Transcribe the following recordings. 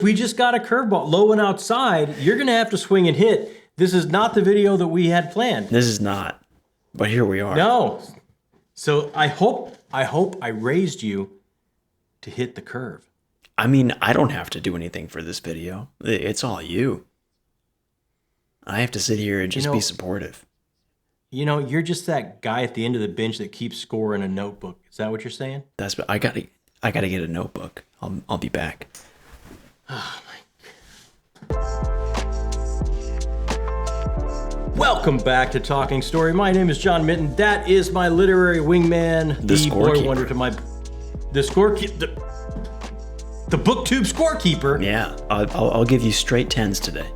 We just got a curveball low and outside. You're going to have to swing and hit. This is not the video that we had planned. This is not. But here we are. No. So I hope I raised you to hit the curve. I mean, I don't have to do anything for this video. It's all you. I have to sit here and just be supportive. You know, you're just that guy at the end of the bench that keeps score in a notebook. Is that what you're saying? That's what I gotta get a notebook. I'll be back. Oh my. Welcome back to Talking Story. My name is John Minton. That is my literary wingman, the boy wonder to my the booktube scorekeeper. Yeah, I'll give you straight 10s today.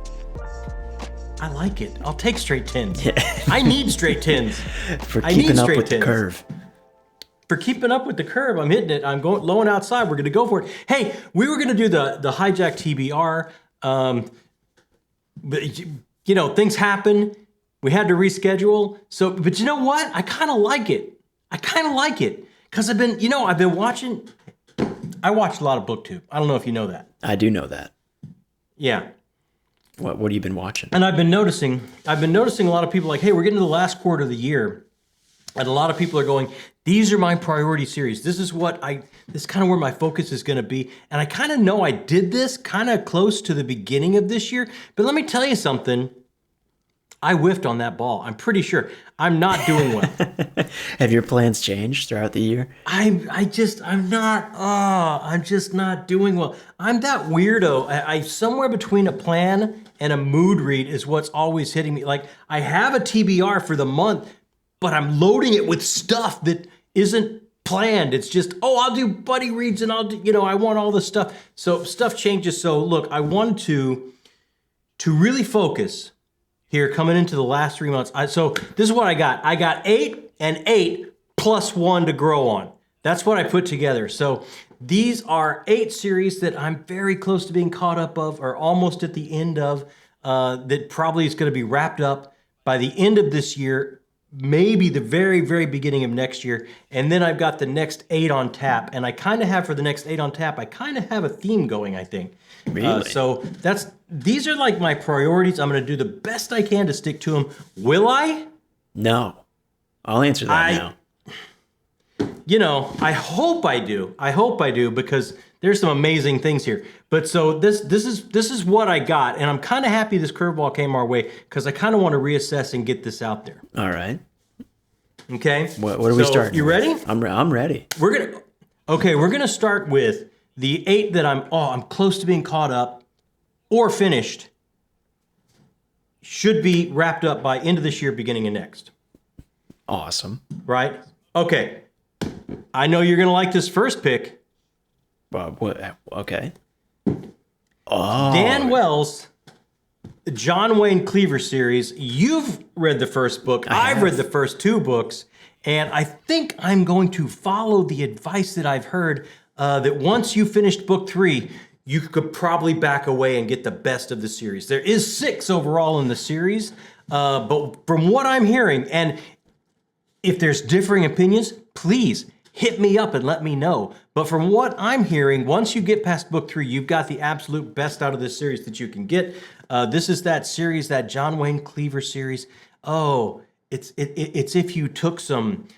I like it. I'll take straight 10s. Yeah. I need straight 10s. For keeping up with the curve. For keeping up with the curve, I'm hitting it. I'm going low and outside. We're going to go for it. Hey, we were going to do the hijack TBR. But you know, things happen. We had to reschedule. So, but you know what? I kind of like it. Because I've been watching. I watched a lot of booktube. I don't know if you know that. I do know that. Yeah. What have you been watching? And I've been noticing a lot of people like, hey, we're getting to the last quarter of the year. And a lot of people are going, these are my priority series. This is kind of where my focus is going to be. And I kind of know I did this kind of close to the beginning of this year. But let me tell you something. I whiffed on that ball. I'm pretty sure. I'm not doing well. Have your plans changed throughout the year? I'm just not doing well. I'm that weirdo. I somewhere between a plan and a mood read is what's always hitting me. Like, I have a TBR for the month, but I'm loading it with stuff that isn't planned. It's just, I'll do buddy reads and I'll do, I want all this stuff. So stuff changes. So look, I wanted to really focus here coming into the last 3 months. So this is what I got. I got 8 and 8 plus 1 to grow on. That's what I put together. So these are 8 series that I'm very close to being caught up of, or almost at the end of, that probably is going to be wrapped up by the end of this year, maybe the very, very beginning of next year. And then I've got the next 8 on tap. And I kind of have for the next 8 on tap, I kind of have a theme going, I think. Really? So these are like my priorities. I'm going to do the best I can to stick to them. Will I? No. I'll answer that now. I hope I do because there's some amazing things here. But so this is what I got, and I'm kind of happy this curveball came our way because I kind of want to reassess and get this out there. All right. Okay. What are we starting? You ready? I'm ready. We're gonna start with the 8 that I'm close to being caught up or finished. Should be wrapped up by end of this year, beginning of next. Awesome. Right? Okay. I know you're going to like this first pick. What? Okay. Oh. Dan Wells, John Wayne Cleaver series. You've read the first book. I've read the first 2 books. And I think I'm going to follow the advice that I've heard that once you finished book 3, you could probably back away and get the best of the series. There is 6 overall in the series. But from what I'm hearing, and if there's differing opinions, please hit me up and let me know. But from what I'm hearing, once you get past book 3, you've got the absolute best out of this series that you can get. This is that series, that John Wayne Cleaver series. Oh, it's if you took some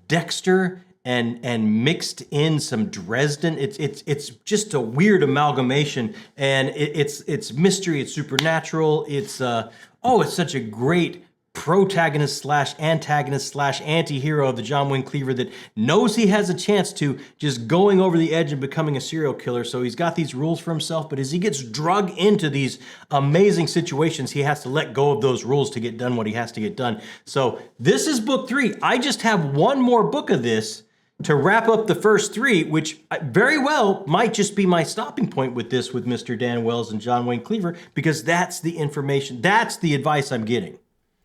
Dexter and mixed in some Dresden. It's just a weird amalgamation, and it's mystery, it's supernatural. It's such a great protagonist slash antagonist slash anti-hero of the John Wayne Cleaver that knows he has a chance to just going over the edge and becoming a serial killer. So he's got these rules for himself, but as he gets drug into these amazing situations, he has to let go of those rules to get done what he has to get done. So this is book 3. I just have one more book of this to wrap up the first 3, which very well might just be my stopping point with this, with Mr. Dan Wells and John Wayne Cleaver, because that's the information, that's the advice I'm getting.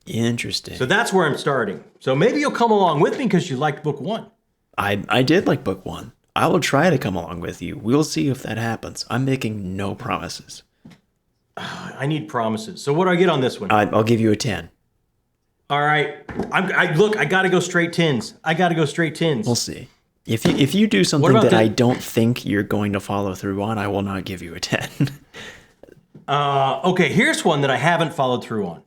Interesting. So that's where I'm starting. So maybe you'll come along with me because you liked book 1. I did like book 1. I will try to come along with you. We'll see if that happens. I'm making no promises. I need promises. So what do I get on this one? I'll give you a 10. All right. I got to go straight 10s. We'll see. If you do something that I don't think you're going to follow through on, I will not give you a 10. Okay, here's one that I haven't followed through on.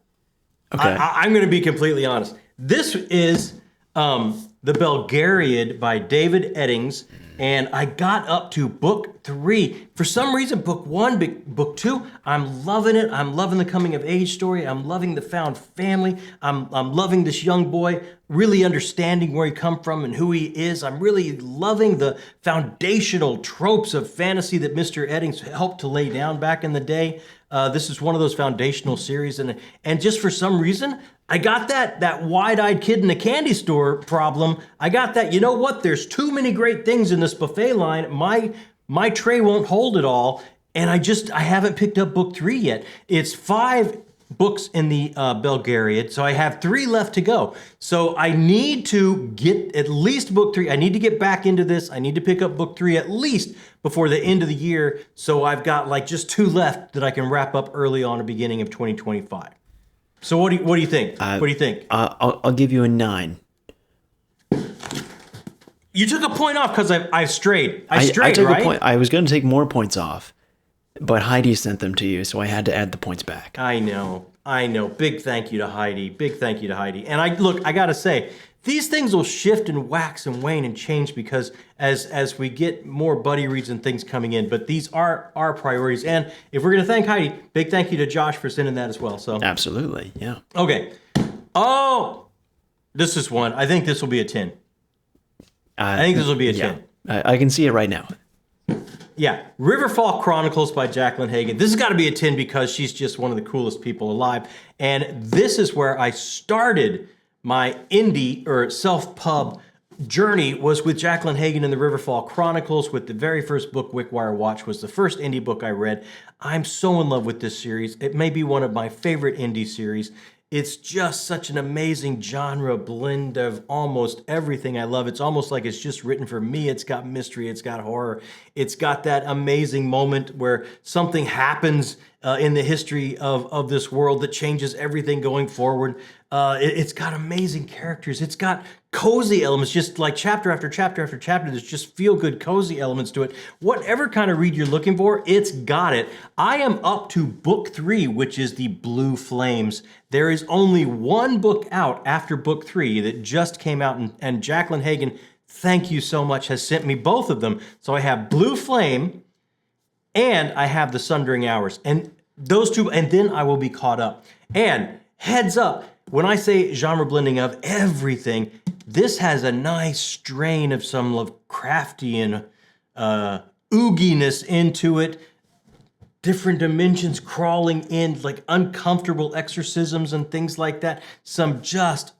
Okay. I'm going to be completely honest. This is The Belgariad by David Eddings, and I got up to book 3. For some reason, book 1, book 2, I'm loving it. I'm loving the coming of age story. I'm loving the found family. I'm loving this young boy, really understanding where he come from and who he is. I'm really loving the foundational tropes of fantasy that Mr. Eddings helped to lay down back in the day. This is one of those foundational series, and just for some reason, I got that wide-eyed kid in the candy store problem. I got that, you know what, there's too many great things in this buffet line. My tray won't hold it all, and I haven't picked up book 3 yet. It's 5 books in the Belgariad, so I have 3 left to go. So I need to get at least book 3. I need to get back into this. I need to pick up book 3 at least before the end of the year. So I've got like just 2 left that I can wrap up early on the beginning of 2025. So what do you think? What do you think? I'll give you a 9. You took a point off because I strayed. I strayed, took right? a point. I was going to take more points off, but Heidi sent them to you, so I had to add the points back. I know. Big thank you to Heidi. And I gotta say, these things will shift and wax and wane and change because as we get more buddy reads and things coming in, but these are our priorities. And if we're gonna thank Heidi, big thank you to Josh for sending that as well. So Absolutely, yeah. Okay. Oh, this is one. I think this will be a 10. I think this will be a 10. I can see it right now. Yeah, Riverfall Chronicles by Jacqueline Hagan. This has got to be a 10 because she's just one of the coolest people alive. And this is where I started my indie or self-pub journey, was with Jacqueline Hagan and the Riverfall Chronicles. With the very first book, Wickwire Watch, was the first indie book I read. I'm so in love with this series. It may be one of my favorite indie series. It's just such an amazing genre blend of almost everything I love. It's almost like it's just written for me. It's got mystery, it's got horror. It's got that amazing moment where something happens in the history of this world that changes everything going forward. It's got amazing characters. It's got cozy elements, just like chapter after chapter after chapter. There's just feel-good, cozy elements to it. Whatever kind of read you're looking for, it's got it. I am up to book 3, which is the Blue Flames. There is only one book out after book 3 that just came out, and Jacqueline Hagan, thank you so much, has sent me both of them. So I have Blue Flame, and I have The Sundering Hours. And those 2, and then I will be caught up. And heads up, when I say genre blending of everything, this has a nice strain of some Lovecraftian ooginess into it. Different dimensions crawling in, like uncomfortable exorcisms and things like that. Some just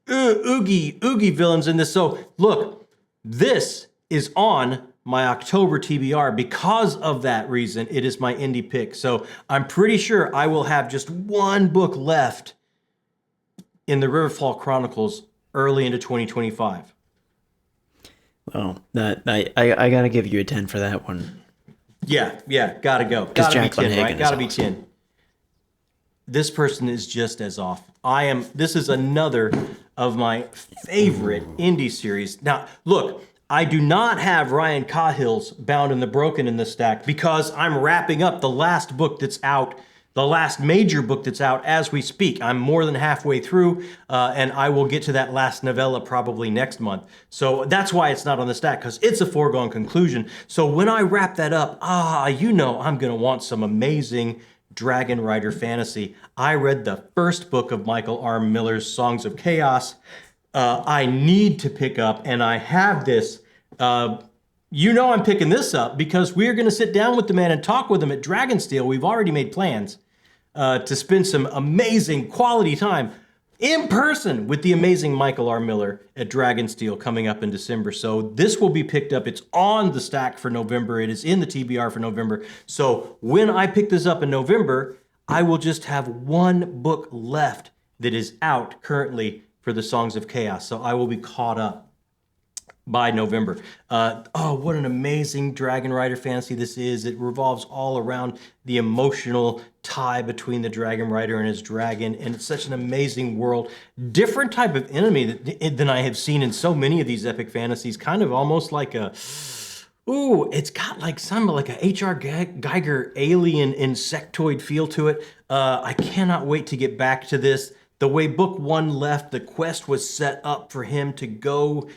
oogie villains in this. So look, this is on my October TBR. Because of that reason, it is my indie pick. So I'm pretty sure I will have just one book left in the Riverfall Chronicles early into 2025. Well, I gotta give you a 10 for that one. Yeah, gotta go. Gotta be 10, right? Gotta be 10. This person is just as off. This is another of my favorite indie series. Now, look, I do not have Ryan Cahill's Bound and the Broken in this stack because I'm wrapping up the last book that's out, the last major book that's out as we speak. I'm more than halfway through, and I will get to that last novella probably next month. So that's why it's not on the stack, because it's a foregone conclusion. So when I wrap that up, I'm going to want some amazing Dragon Rider fantasy. I read the first book of Michael R. Miller's Songs of Chaos. I need to pick up, and I have this. I'm picking this up because we're going to sit down with the man and talk with him at Dragonsteel. We've already made plans to spend some amazing quality time in person with the amazing Michael R. Miller at Dragonsteel coming up in December. So this will be picked up. It's on the stack for November. It is in the TBR for November. So when I pick this up in November, I will just have one book left that is out currently for the Songs of Chaos. So I will be caught up by November. What an amazing Dragon Rider fantasy this is. It revolves all around the emotional tie between the Dragon Rider and his dragon, and it's such an amazing world. Different type of enemy than I have seen in so many of these epic fantasies, kind of almost like a Ooh, it's got like some like a H.R. Geiger alien insectoid feel to it. I cannot wait to get back to this. The way book 1 left, the quest was set up for him to go.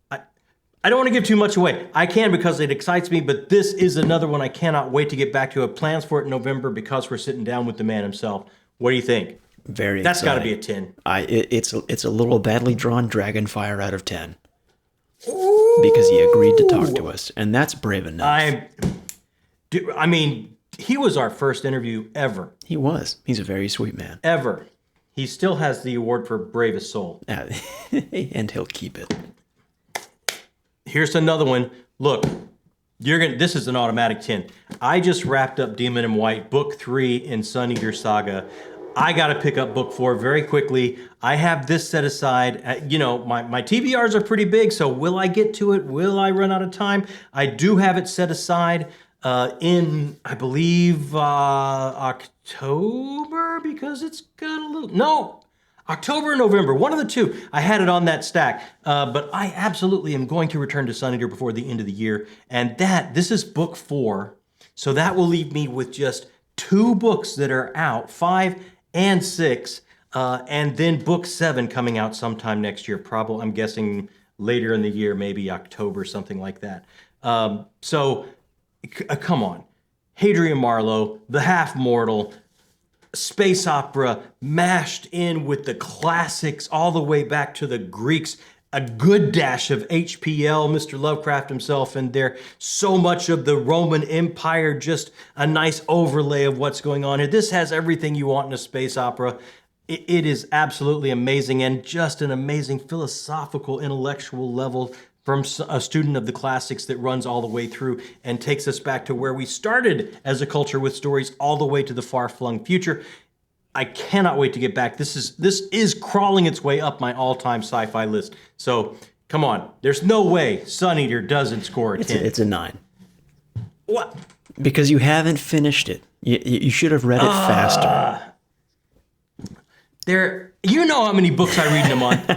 I don't want to give too much away. I can because it excites me, but this is another one I cannot wait to get back to. I have plans for it in November because we're sitting down with the man himself. What do you think? Very That's got to exciting. be a 10. It's a little badly drawn Dragonfire out of 10. Because he agreed to talk to us, and that's brave enough. I mean, he was our first interview ever. He was. He's a very sweet man. Ever. He still has the award for bravest soul. And he'll keep it. Here's another one. Look, this is an automatic 10. I just wrapped up Demon in White, book 3 in Sun Eater Saga. I got to pick up book 4 very quickly. I have this set aside. My TBRs are pretty big, so will I get to it? Will I run out of time? I do have it set aside in, I believe, October, because it's got a little... No, October or November, one of the two. I had it on that stack, but I absolutely am going to return to Sun Eater before the end of the year, and this is book 4, so that will leave me with just 2 books that are out, 5 and 6, and then book 7 coming out sometime next year. Probably, I'm guessing later in the year, maybe October, something like that. Come on. Hadrian Marlowe, The Half-Mortal, space opera mashed in with the classics all the way back to the Greeks. A good dash of HPL, Mr. Lovecraft himself in there. So much of the Roman Empire, just a nice overlay of what's going on here. This has everything you want in a space opera. It is absolutely amazing, and just an amazing philosophical, intellectual level from a student of the classics that runs all the way through and takes us back to where we started as a culture with stories all the way to the far-flung future. I cannot wait to get back. This is crawling its way up my all-time sci-fi list. So, come on. There's no way Sun Eater doesn't score a 10. It's a 9. What? Because you haven't finished it. You should have read it faster. You know how many books I read in a month.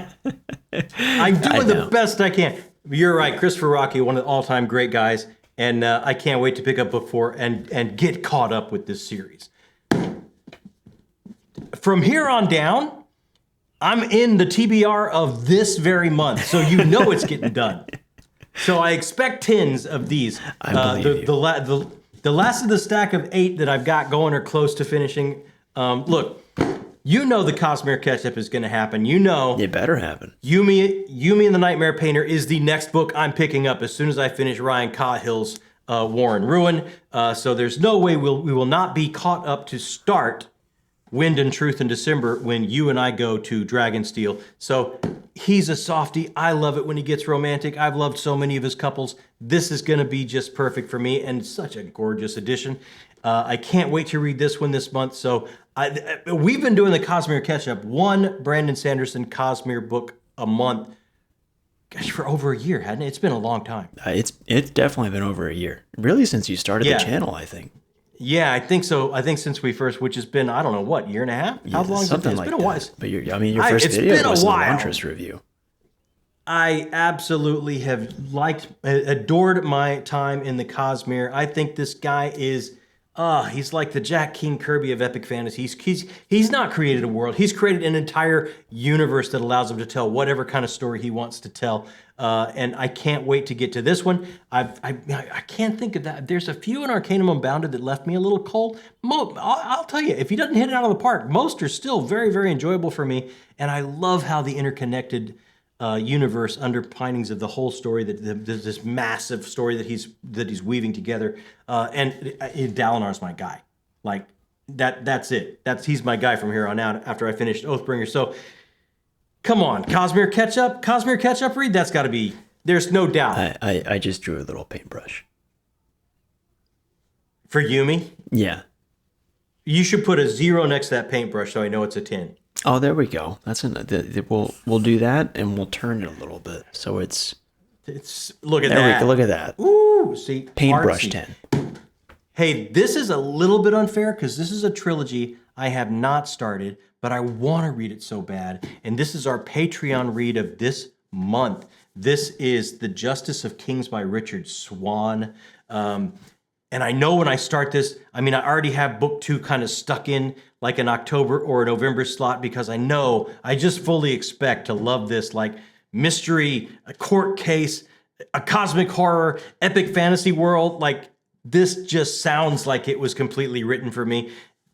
I'm doing the best I can. You're right. Christopher Rocky, one of the all-time great guys. And I can't wait to pick up book 4 and get caught up with this series. From here on down, I'm in the TBR of this very month, so you know it's getting done. So I expect 10s of these. I believe you. The last of the stack of 8 that I've got going or close to finishing. Look, you know the Cosmere catch-up is going to happen. You know it better happen. Yumi and the Nightmare Painter is the next book I'm picking up as soon as I finish Ryan Cahill's War and Ruin. So there's no way we will not be caught up to start Wind and Truth in December when you and I go to Dragonsteel. So he's a softie. I love it when he gets romantic. I've loved so many of his couples. This is going to be just perfect for me, and such a gorgeous addition. I can't wait to read this one this month. So we've been doing the Cosmere catch-up, one Brandon Sanderson Cosmere book a month. Gosh, for over a year, hadn't it? It's been a long time. It's definitely been over a year. Really, since you started the channel, I think. Yeah, I think so. I think since we first, which has been, I don't know, what, year and a half? How long has it been? It's been a while. But your first video was the Elantris review. I absolutely have adored my time in the Cosmere. I think this guy is, he's like the Jack King Kirby of epic fantasy. He's not created a world. He's created an entire universe that allows him to tell whatever kind of story he wants to tell. And I can't wait to get to this one. I can't think of that. There's a few in Arcanum Unbounded that left me a little cold. I'll tell you, if he doesn't hit it out of the park, most are still very, very enjoyable for me. And I love how the interconnected universe underpinnings of the whole story, this massive story that he's weaving together. And Dalinar's my guy. Like that's it. He's my guy from here on out after I finished Oathbringer. So come on, Cosmere catch-up read? That's got to be, there's no doubt. I just drew a little paintbrush. For Yumi? Yeah. You should put a 0 next to that paintbrush so I know it's a 10. Oh, there we go. We'll do that, and we'll turn it a little bit. So it's look at that. Look at that. Ooh, see? Paintbrush artsy. 10. Hey, this is a little bit unfair because this is a trilogy I have not started, but I want to read it so bad. And this is our Patreon read of this month. This is The Justice of Kings by Richard Swan. And I know when I start this, I mean, I already have book 2 kind of stuck in like an October or a November slot because I know I just fully expect to love this, like mystery, a court case, a cosmic horror, epic fantasy world. Like this just sounds like it was completely written for me.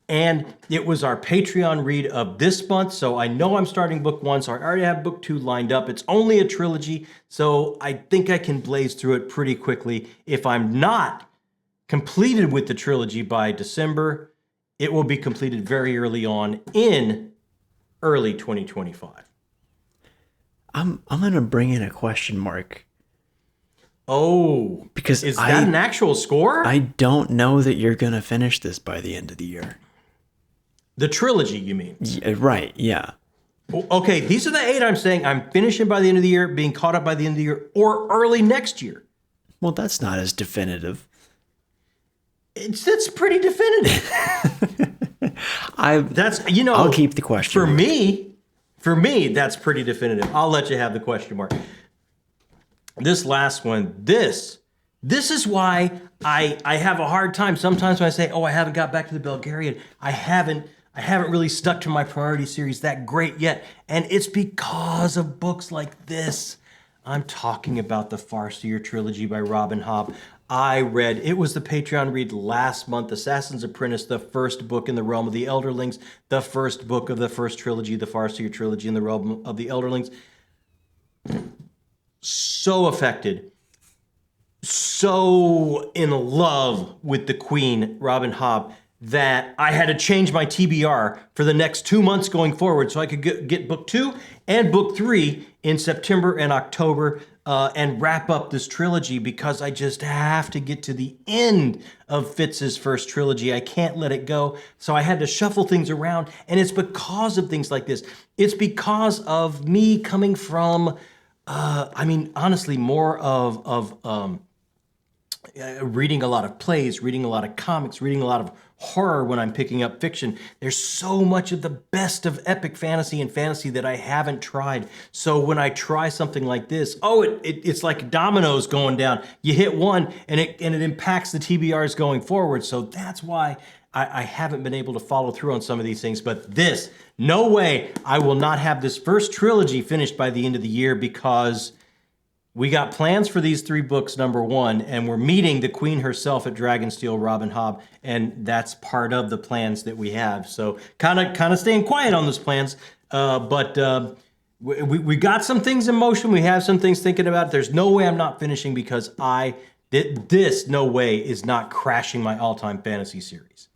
And it was our Patreon read of this month. So I know I'm starting book 1. So I already have book 2 lined up. It's only a trilogy. So I think I can blaze through it pretty quickly. If I'm not completed with the trilogy by December, it will be completed very early on in early 2025. I'm gonna bring in a question mark. Oh, because is that an actual score? I don't know that you're gonna finish this by the end of the year. The trilogy, you mean? Yeah, right, yeah. Okay, these are the 8 I'm saying I'm finishing by the end of the year, being caught up by the end of the year, or early next year. Well, that's not as definitive. That's pretty definitive. I'll keep the question For me, that's pretty definitive. I'll let you have the question mark. This last one, this is why I have a hard time sometimes when I say, oh, I haven't got back to the Bulgarian. I haven't really stuck to my priority series that great yet. And it's because of books like this. I'm talking about the Farseer trilogy by Robin Hobb. It was the Patreon read last month, Assassin's Apprentice, the first book in the Realm of the Elderlings, the first book of the first trilogy, the Farseer trilogy in the Realm of the Elderlings. So affected, so in love with the Queen, Robin Hobb, that I had to change my TBR for the next 2 months going forward so I could get book 2 and book 3 in September and October and wrap up this trilogy because I just have to get to the end of Fitz's first trilogy. I can't let it go. So I had to shuffle things around, and it's because of things like this. It's because of me coming from, honestly, more of reading a lot of plays, reading a lot of comics, reading a lot of horror when I'm picking up fiction. There's so much of the best of epic fantasy and fantasy that I haven't tried. So when I try something like this, it's like dominoes going down. You hit one and it impacts the TBRs going forward. So that's why I haven't been able to follow through on some of these things. But this, no way, I will not have this first trilogy finished by the end of the year because we got plans for these 3 books, number 1, and we're meeting the Queen herself at Dragonsteel, Robin Hobb, and that's part of the plans that we have. So kind of staying quiet on those plans, but we got some things in motion. We have some things thinking about. There's no way I'm not finishing because this no way is not crashing my all-time fantasy series.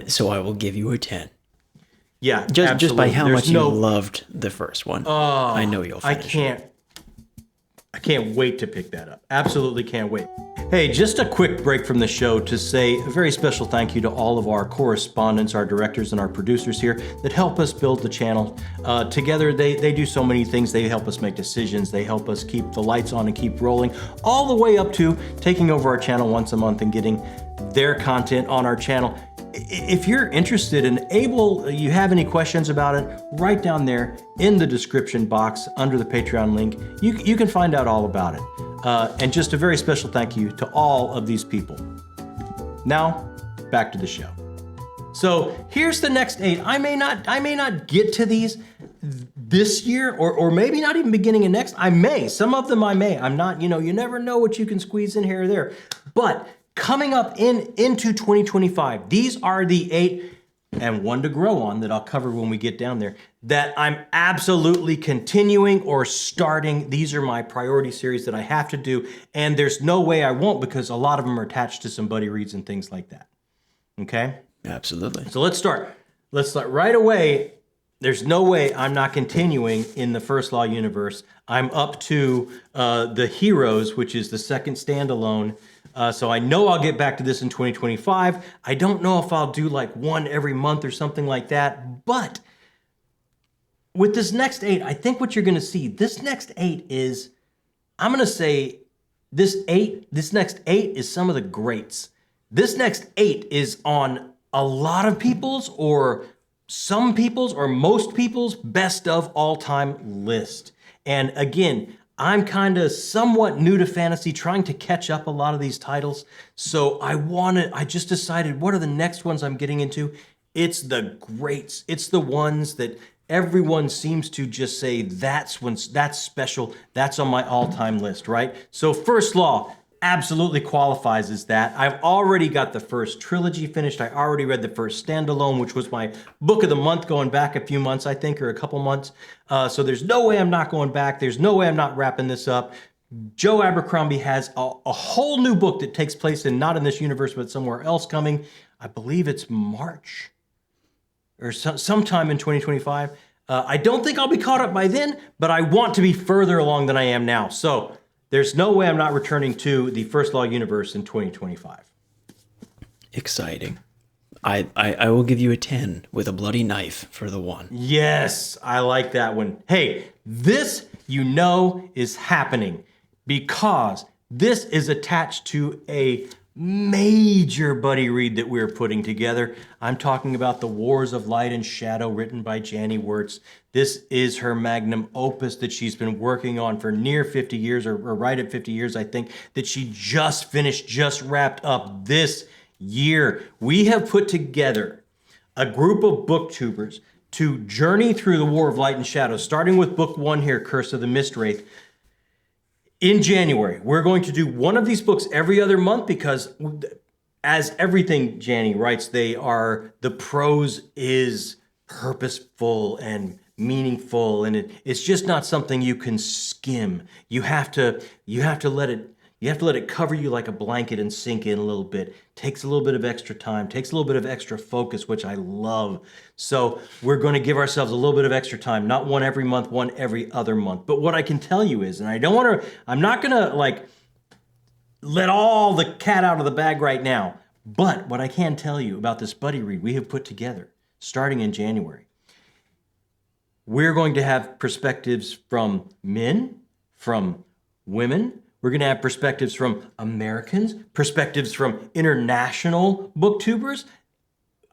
So I will give you a 10. Yeah, just by how much you loved the first one. I know you'll finish. I can't wait to pick that up. Absolutely can't wait. Hey, just a quick break from the show to say a very special thank you to all of our correspondents, our directors, and our producers here that help us build the channel. Together, they do so many things. They help us make decisions. They help us keep the lights on and keep rolling, all the way up to taking over our channel once a month and getting their content on our channel. If you're interested and you have any questions about it, right down there in the description box under the Patreon link, you can find out all about it. And just a very special thank you to all of these people. Now, back to the show. So here's the next 8. I may not get to these this year, or maybe not even beginning of next. I may. Some of them I may. I'm not. You never know what you can squeeze in here or there. But coming up into 2025, these are the 8, and one to grow on that I'll cover when we get down there, that I'm absolutely continuing or starting. These are my priority series that I have to do, and there's no way I won't because a lot of them are attached to some buddy reads and things like that. Okay? Absolutely. So let's start. Right away. There's no way I'm not continuing in the First Law universe. I'm up to the Heroes, which is the second standalone. So I know I'll get back to this in 2025. I don't know if I'll do like one every month or something like that. But with this next 8, I think what you're going to see, this next 8 is, I'm going to say this next 8 is some of the greats. This next 8 is on a lot of people's or some people's or most people's best of all time list. And again, I'm kind of somewhat new to fantasy, trying to catch up a lot of these titles. So I just decided, what are the next ones I'm getting into? It's the greats. It's the ones that everyone seems to just say, that's special. That's on my all-time list, right? So First Law absolutely qualifies as that. I've already got the first trilogy finished. I already read the first standalone, which was my book of the month going back a few months, I think, or a couple months. So there's no way I'm not going back. There's no way I'm not wrapping this up. Joe Abercrombie has a whole new book that takes place not in this universe, but somewhere else coming. I believe it's March or sometime in 2025. I don't think I'll be caught up by then, but I want to be further along than I am now. So there's no way I'm not returning to the First Law universe in 2025. Exciting. I will give you a 10 with a bloody knife for the 1. Yes, I like that one. Hey, this is happening because this is attached to a major buddy read that we're putting together. I'm talking about The Wars of Light and Shadow, written by Janny Wirtz. This is her magnum opus that she's been working on for near 50 years, or right at 50 years, I think, that she just wrapped up this year. We have put together a group of booktubers to journey through the War of Light and Shadow, starting with book 1 here, Curse of the Mistwraith. In January, we're going to do one of these books every other month because, as everything Janny writes, the prose is purposeful and meaningful, and it's just not something you can skim. You have to let it cover you like a blanket and sink in a little bit. Takes a little bit of extra time, takes a little bit of extra focus, which I love. So we're going to give ourselves a little bit of extra time, not one every month, one every other month. But what I can tell you is, and I'm not going to let all the cat out of the bag right now. But what I can tell you about this buddy read we have put together starting in January, we're going to have perspectives from men, from women. We're going to have perspectives from Americans, perspectives from international booktubers.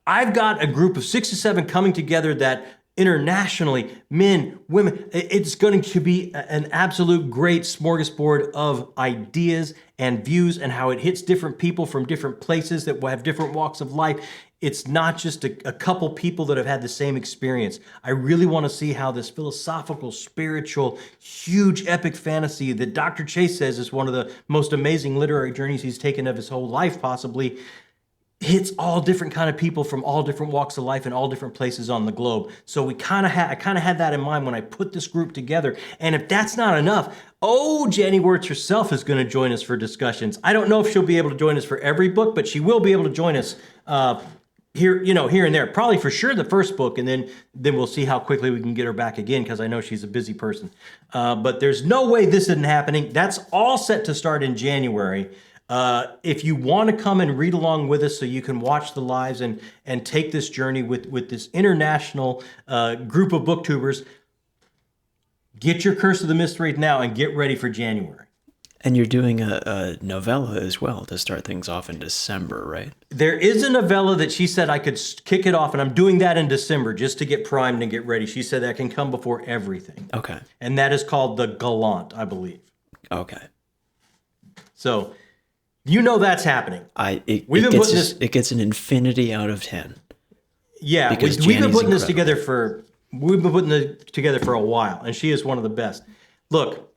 I've got a group of 6 to 7 coming together that internationally, men, women, it's going to be an absolute great smorgasbord of ideas and views and how it hits different people from different places that will have different walks of life. It's not just a couple people that have had the same experience. I really want to see how this philosophical, spiritual, huge epic fantasy that Dr. Chase says is one of the most amazing literary journeys he's taken of his whole life, possibly, hits all different kind of people from all different walks of life and all different places on the globe. So I kind of had that in mind when I put this group together. And if that's not enough, Janny Wirtz herself is going to join us for discussions. I don't know if she'll be able to join us for every book, but she will be able to join us here and there. Probably for sure the first book, and then we'll see how quickly we can get her back again, because I know she's a busy person. But there's no way this isn't happening. That's all set to start in January. If you want to come and read along with us so you can watch the lives and take this journey with this international group of booktubers, get your Curse of the Mistwraith now and get ready for January. And you're doing a novella as well to start things off in December, right? There is a novella that she said I could kick it off, and I'm doing that in December just to get primed and get ready. She said that can come before everything. Okay. And that is called The Gallant, I believe. Okay. So, that's happening. It gets an infinity out of 10. Yeah, we've been putting this together for a while, and she is one of the best. Look,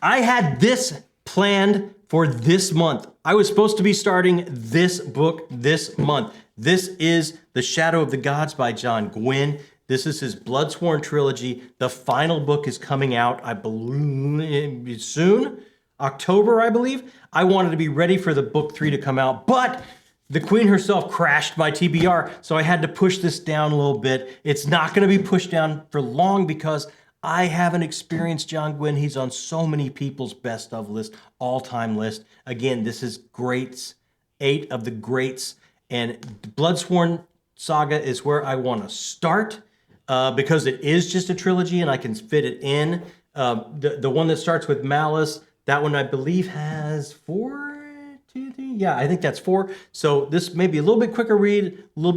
I had this planned for this month. I was supposed to be starting this book this month. This is The Shadow of the Gods by John Gwynne. This is his Bloodsworn trilogy. The final book is coming out, I believe, soon. October, I believe. I wanted to be ready for the book 3 to come out, but the Queen herself crashed my TBR, so I had to push this down a little bit. It's not going to be pushed down for long because I haven't experienced John Gwynne. He's on so many people's best of list, all-time list. Again, this is greats, 8 of the greats, and Bloodsworn Saga is where I want to start because it is just a trilogy and I can fit it in. The one that starts with Malice, that one I believe has 4, 2, 3. Yeah, I think that's 4. So this may be a little bit quicker read, a little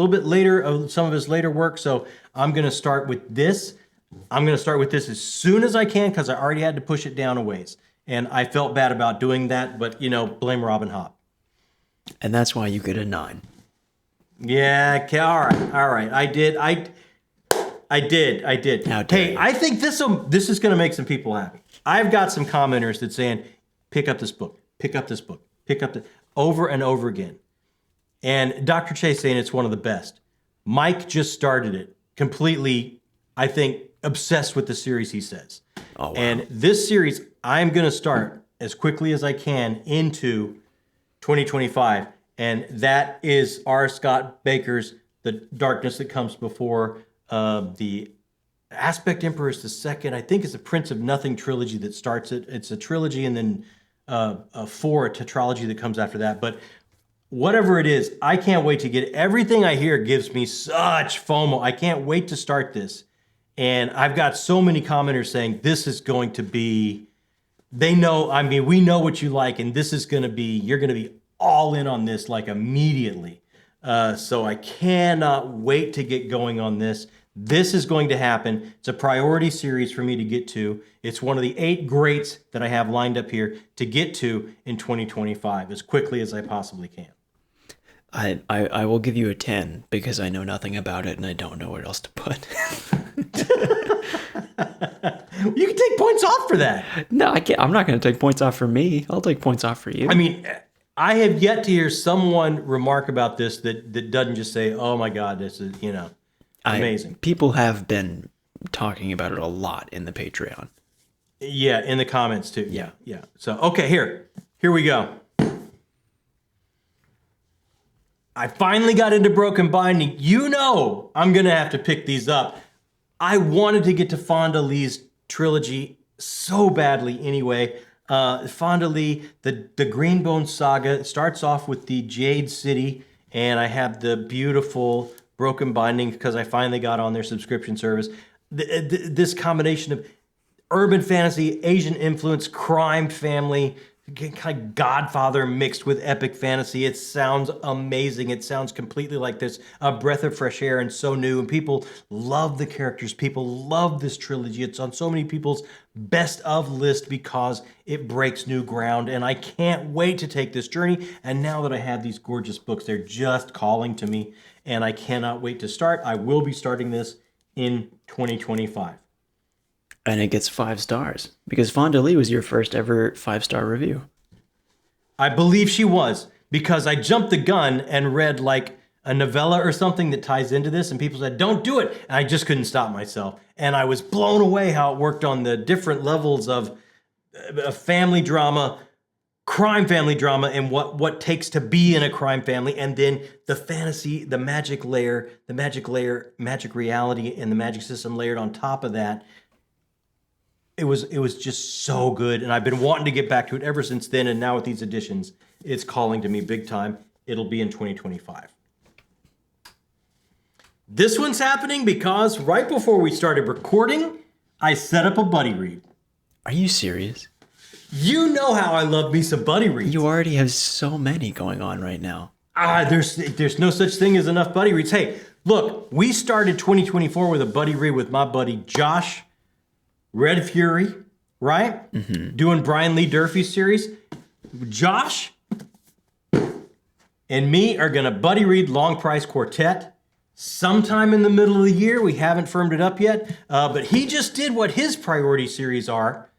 bit later of some of his later work. So I'm going to start with this. I'm going to start with this as soon as I can because I already had to push it down a ways. And I felt bad about doing that, but, blame Robin Hobb. And that's why you get a 9. Yeah, okay, all right. I did. How dare Hey, you. I think this is going to make some people happy. I've got some commenters that saying, pick up this book, over and over again. And Dr. Chase saying it's one of the best. Mike just started it, completely, I think, obsessed with the series, he says. Oh, wow. And this series, I'm going to start as quickly as I can into 2025. And that is R. Scott Baker's The Darkness That Comes Before. The Aspect Emperor is the second. I think it's the Prince of Nothing trilogy that starts it. It's a trilogy and then a tetralogy that comes after that. But whatever it is, I can't wait to get it. Everything I hear gives me such FOMO. I can't wait to start this. And I've got so many commenters saying this is going to be, we know what you like, and this is going to be, you're going to be all in on this like immediately. So I cannot wait to get going on this. This is going to happen. It's a priority series for me to get to. It's one of the 8 greats that I have lined up here to get to in 2025 as quickly as I possibly can. I will give you a 10 because I know nothing about it and I don't know where else to put. You can take points off for that. No, I can't. I'm not going to take points off for me. I'll take points off for you. I mean, I have yet to hear someone remark about this that doesn't just say, oh my God, this is, amazing. People have been talking about it a lot in the Patreon. Yeah, in the comments too. Yeah. So, okay, here we go. I finally got into Broken Binding. I'm going to have to pick these up. I wanted to get to Fonda Lee's trilogy so badly anyway. Fonda Lee, the Greenbone saga starts off with the Jade City, and I have the beautiful Broken Binding because I finally got on their subscription service. This combination of urban fantasy, Asian influence, crime family, kind of Godfather mixed with epic fantasy. It sounds amazing. It sounds completely like this, a breath of fresh air and so new. And people love the characters. People love this trilogy. It's on so many people's best of list because it breaks new ground. And I can't wait to take this journey. And now that I have these gorgeous books, they're just calling to me. And I cannot wait to start. I will be starting this in 2025. And it gets 5 stars because Fonda Lee was your first ever 5-star review. I believe she was, because I jumped the gun and read like a novella or something that ties into this, and people said, don't do it. And I just couldn't stop myself. And I was blown away how it worked on the different levels of family drama, crime family drama, and what takes to be in a crime family. And then the fantasy, the magic reality, and the magic system layered on top of that. It was just so good, and I've been wanting to get back to it ever since then, and now with these additions, it's calling to me big time. It'll be in 2025. This one's happening because right before we started recording, I set up a buddy read. Are you serious? You know how I love me some buddy reads. You already have so many going on right now. There's no such thing as enough buddy reads. Hey, look, we started 2024 with a buddy read with my buddy Josh Red Fury, right? Mm-hmm. Doing Brian Lee Durfee's series. Josh and me are going to buddy read Long Price Quartet sometime in the middle of the year. We haven't firmed it up yet, but he just did what his priority series are.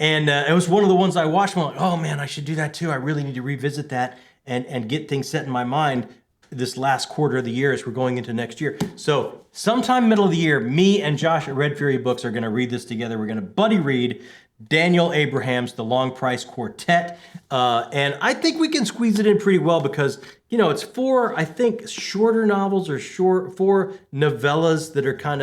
And it was one of the ones I watched. I'm like, oh man, I should do that too. I really need to revisit that and get things set in my mind this last quarter of the year as we're going into next year. So sometime middle of the year, me and Josh at Red Fury Books are going to read this together. We're going to buddy read Daniel Abraham's The Long Price Quartet. And I think we can squeeze it in pretty well because, it's 4, I think, shorter novels or 4 novellas that are kind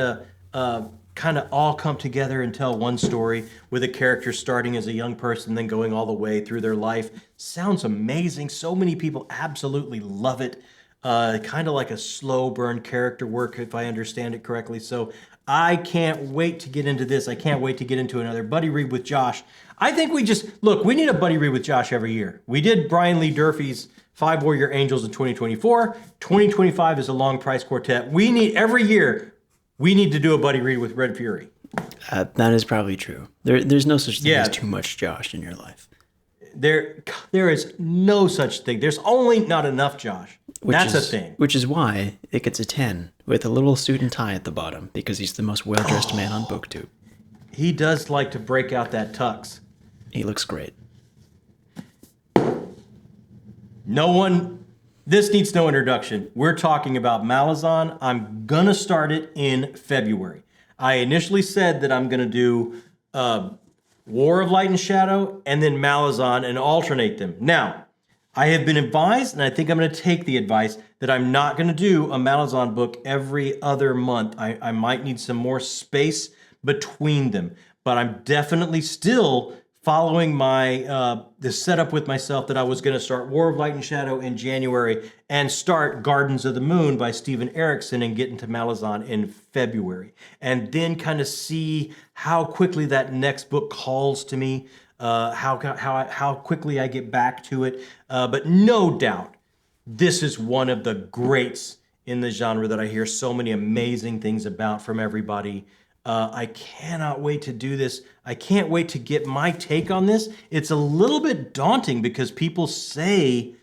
of all come together and tell one story with a character starting as a young person, then going all the way through their life. Sounds amazing. So many people absolutely love it. Kind of like a slow burn character work, if I understand it correctly. So I can't wait to get into this. I can't wait to get into another buddy read with Josh. I think we need a buddy read with Josh every year. We did Brian Lee Durfee's 5 Warrior Angels in 2024. 2025 is a Long Price Quartet. We need every year We need to do a buddy read with Red Fury. That is probably true. There's no such thing as too much Josh in your life. There is no such thing. There's only not enough Josh. That's a thing. Which is why it gets a 10 with a little suit and tie at the bottom, because he's the most well-dressed man on BookTube. He does like to break out that tux. He looks great. This needs no introduction. We're talking about Malazan. I'm going to start it in February. I initially said that I'm going to do War of Light and Shadow and then Malazan and alternate them. Now, I have been advised, and I think I'm going to take the advice, that I'm not going to do a Malazan book every other month. I might need some more space between them. But I'm definitely still following the setup with myself that I was going to start War of Light and Shadow in January and start Gardens of the Moon by Steven Erikson and get into Malazan in February. And then kind of see how quickly that next book calls to me, how quickly I get back to it. But no doubt, this is one of the greats in the genre that I hear so many amazing things about from everybody. I cannot wait to do this. I can't wait to get my take on this. It's a little bit daunting because people say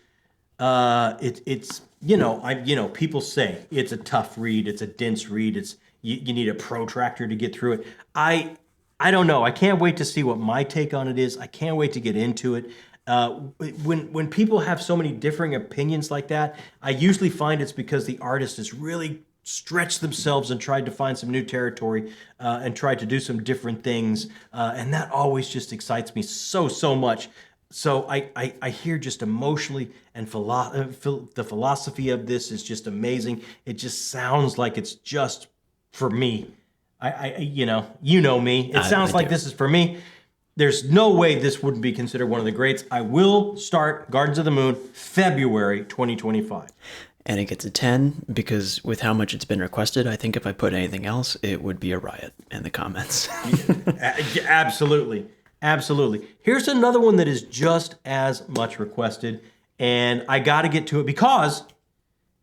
people say it's a tough read, it's a dense read, you need a protractor to get through it. I don't know. I can't wait to see what my take on it is. I can't wait to get into it. When people have so many differing opinions like that, I usually find it's because the artist is really stretched themselves and tried to find some new territory and tried to do some different things. And that always just excites me so much. So I hear just emotionally and the philosophy of this is just amazing. It just sounds like it's just for me. You know me. It sounds like this is for me. There's no way this wouldn't be considered one of the greats. I will start Gardens of the Moon February 2025. And it gets a 10 because with how much it's been requested, I think if I put anything else, it would be a riot in the comments. Absolutely. Here's another one that is just as much requested, and I got to get to it because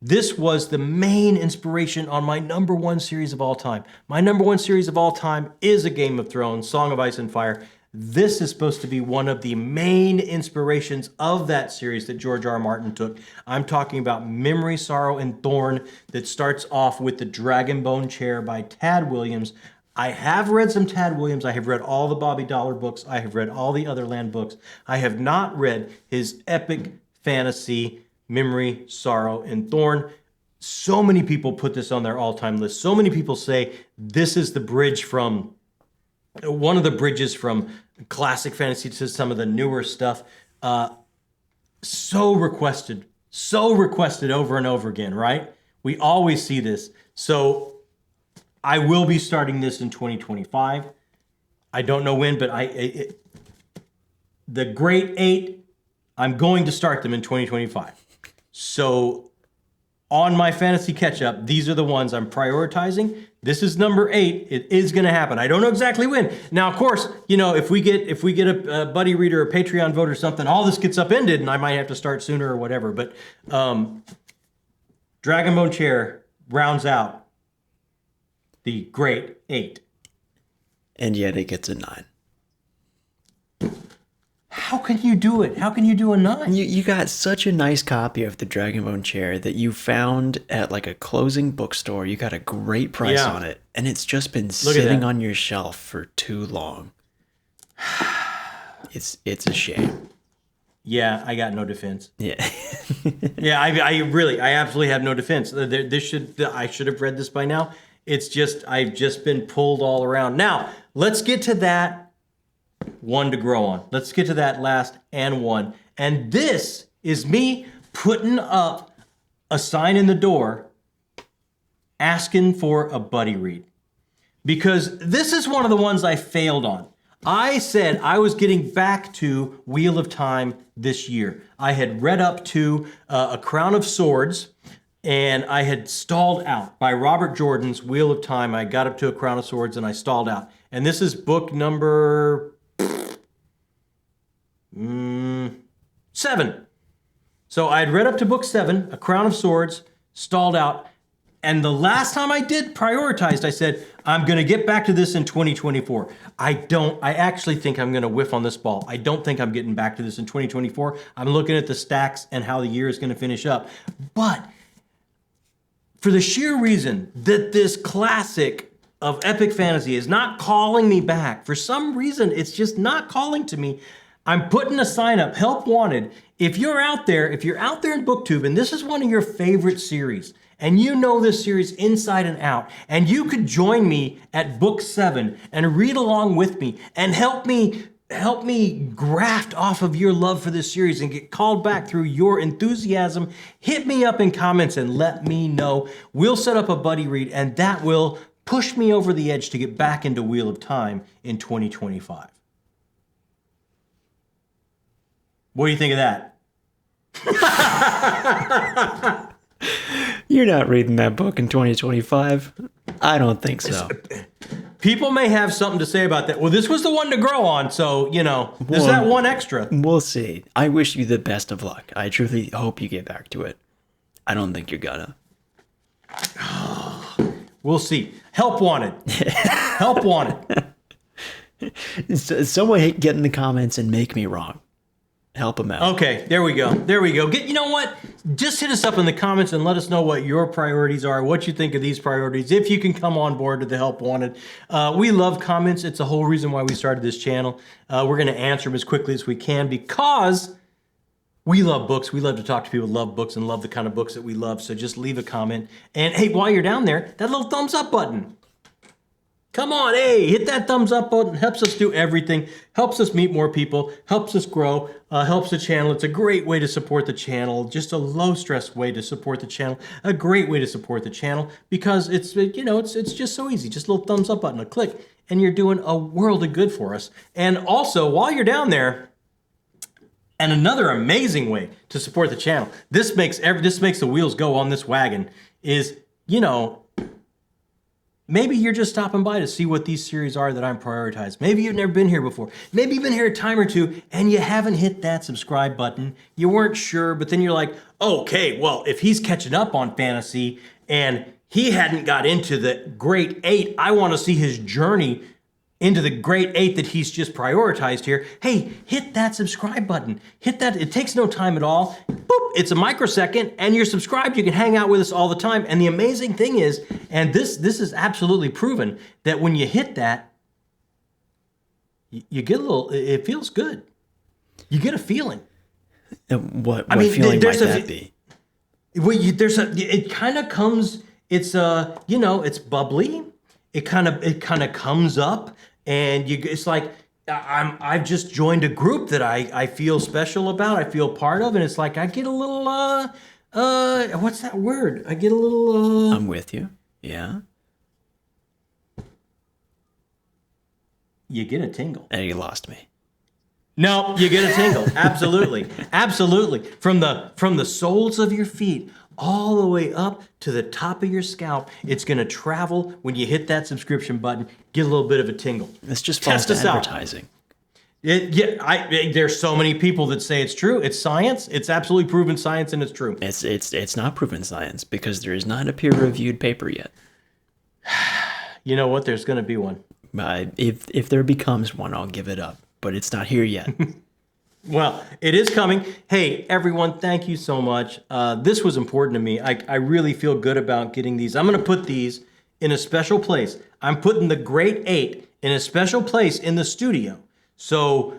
this was the main inspiration on my number one series of all time. My number one series of all time is A Game of Thrones, Song of Ice and Fire. This is supposed to be one of the main inspirations of that series that George R. R. Martin took. I'm talking about Memory, Sorrow, and Thorn that starts off with The Dragonbone Chair by Tad Williams. I have read some Tad Williams. I have read all the Bobby Dollar books. I have read all the other Land books. I have not read his epic fantasy, Memory, Sorrow, and Thorn. So many people put this on their all-time list. So many people say this is the bridge from one of the bridges from classic fantasy to some of the newer stuff. So requested over and over again, right? We always see this. So I will be starting this in 2025. I don't know when, but the Great Eight, I'm going to start them in 2025. So on my fantasy catch-up, these are the ones I'm prioritizing. This is number 8. It is going to happen. I don't know exactly when. Now, of course, if we get a buddy reader, a Patreon vote or something, all this gets upended, and I might have to start sooner or whatever. But Dragonbone Chair rounds out the Great 8. And yet it gets a 9. How can you do it? How can you do a 9? You got such a nice copy of the Dragonbone Chair that you found at like a closing bookstore. You got a great price on it, and it's just been sitting on your shelf for too long. It's a shame. Yeah, I got no defense. Yeah. Yeah, I absolutely have no defense. I should have read this by now. It's just, I've just been pulled all around. Now, let's get to that one to grow on. Let's get to that last and one. And this is me putting up a sign in the door asking for a buddy read. Because this is one of the ones I failed on. I said I was getting back to Wheel of Time this year. I had read up to A Crown of Swords, and I had stalled out by Robert Jordan's Wheel of Time. I got up to A Crown of Swords, and I stalled out. And this is book number 7. So I had read up to book 7, A Crown of Swords, stalled out. And the last time I did prioritized, I said, I'm going to get back to this in 2024. I actually think I'm going to whiff on this ball. I don't think I'm getting back to this in 2024. I'm looking at the stacks and how the year is going to finish up. But for the sheer reason that this classic of epic fantasy is not calling me back, for some reason, it's just not calling to me. I'm putting a sign up, help wanted. If you're out there in BookTube, and this is one of your favorite series, and you know this series inside and out, and you could join me at book 7 and read along with me and help me graft off of your love for this series and get called back through your enthusiasm, hit me up in comments and let me know. We'll set up a buddy read, and that will push me over the edge to get back into Wheel of Time in 2025. What do you think of that? You're not reading that book in 2025. I don't think so. People may have something to say about that. Well, this was the one to grow on, so, there's that one extra. We'll see. I wish you the best of luck. I truly hope you get back to it. I don't think you're gonna. We'll see. Help wanted. Help wanted. Someone get in the comments and make me wrong. Help them out. Okay, there we go. You know what? Just hit us up in the comments and let us know what your priorities are, what you think of these priorities, if you can come on board to the Help Wanted. We love comments. It's the whole reason why we started this channel. We're going to answer them as quickly as we can because we love books. We love to talk to people who love books and love the kind of books that we love. So just leave a comment. And hey, while you're down there, that little thumbs up button. Come on, hey, hit that thumbs up button. Helps us do everything. Helps us meet more people. Helps us grow. Helps the channel. It's a great way to support the channel. Just a low-stress way to support the channel. A great way to support the channel because it's just so easy. Just a little thumbs up button, a click, and you're doing a world of good for us. And also, while you're down there, and another amazing way to support the channel, this makes the wheels go on this wagon, is, maybe you're just stopping by to see what these series are that I'm prioritized. Maybe you've never been here before. Maybe you've been here a time or two and you haven't hit that subscribe button. You weren't sure, but then you're like, okay, well, if he's catching up on fantasy and he hadn't got into the great 8, I want to see his journey into the great 8 that he's just prioritized here. Hey, hit that subscribe button. Hit that. It takes no time at all. Boop, it's a microsecond and you're subscribed. You can hang out with us all the time. And the amazing thing is, and this is absolutely proven, that when you hit that, you get a little, it feels good. You get a feeling. What feeling might that be? Well, it kind of comes, it's bubbly. It kind of comes up and it's like, I've just joined a group that I feel special about. I feel part of, and it's like I get a little what's that word? I get a little I'm with you. Yeah. You get a tingle. And you lost me. No, you get a tingle. Absolutely. Absolutely. From the soles of your feet all the way up to the top of your scalp, it's going to travel when you hit that subscription button, get a little bit of a tingle. It's just false advertising. There's so many people that say it's true. It's science. It's absolutely proven science, and it's true. It's not proven science because there is not a peer-reviewed paper yet. You know what? There's going to be one. If there becomes one, I'll give it up. But it's not here yet. Well, it is coming. Hey, everyone, thank you so much. This was important to me. I really feel good about getting these. I'm going to put these in a special place. I'm putting the Great 8 in a special place in the studio. So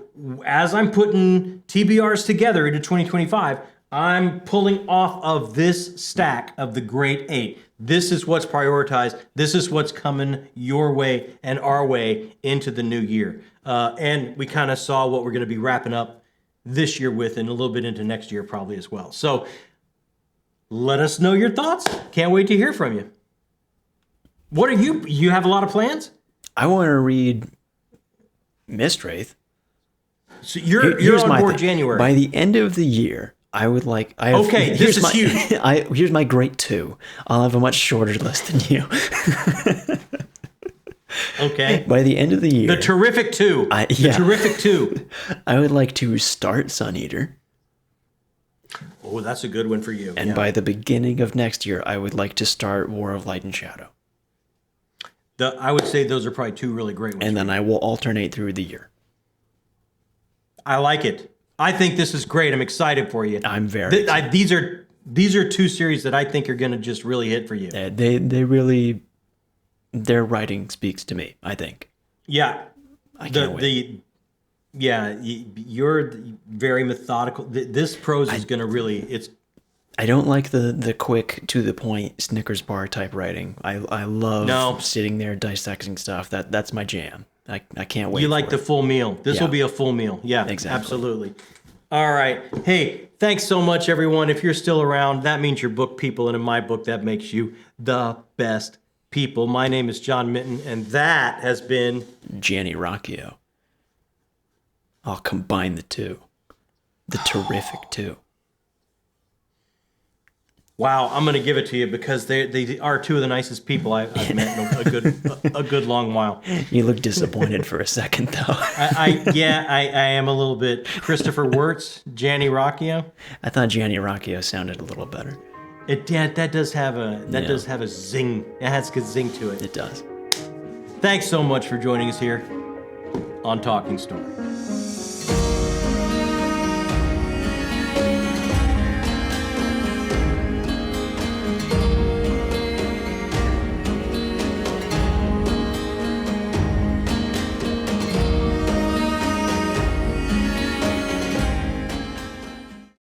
as I'm putting TBRs together into 2025, I'm pulling off of this stack of the Great 8. This is what's prioritized. This is what's coming your way and our way into the new year. And we kind of saw what we're going to be wrapping up this year with and a little bit into next year probably as well. So let us know your thoughts. Can't wait to hear from you. What are you have a lot of plans? I want to read Mistwraith. So you're on board January. By the end of the year, I would like. This is huge. Here's my great 2. I'll have a much shorter list than you. Okay. By the end of the year, the terrific 2. The terrific 2. I would like to start Sun Eater. Oh, that's a good one for you. And by the beginning of next year, I would like to start War of Light and Shadow. I would say those are probably two really great ones. And then I will alternate through the year. I like it. I think this is great. I'm excited for you. I'm very excited. These are two series that I think are going to just really hit for you. They really, their writing speaks to me, I think. Yeah. I can't wait. You're very methodical. This prose is going to really, I don't like the quick, to the point, Snickers bar type writing. I love sitting there dissecting stuff. That's my jam. I can't wait. You like the full meal. This will be a full meal. Yeah, exactly. Absolutely. All right. Hey, thanks so much, everyone. If you're still around, that means you're book people. And in my book, that makes you the best people. My name is John Minton, and that has been Gianni Rocchio. I'll combine the two. The terrific two. Wow, I'm going to give it to you because they are two of the nicest people I've met in a good long while. You look disappointed for a second, though. I am a little bit. Christopher Wirtz, Gianni Rocchio. I thought Gianni Rocchio sounded a little better. That does have a zing. It has a zing to it. It does. Thanks so much for joining us here on Talking Story.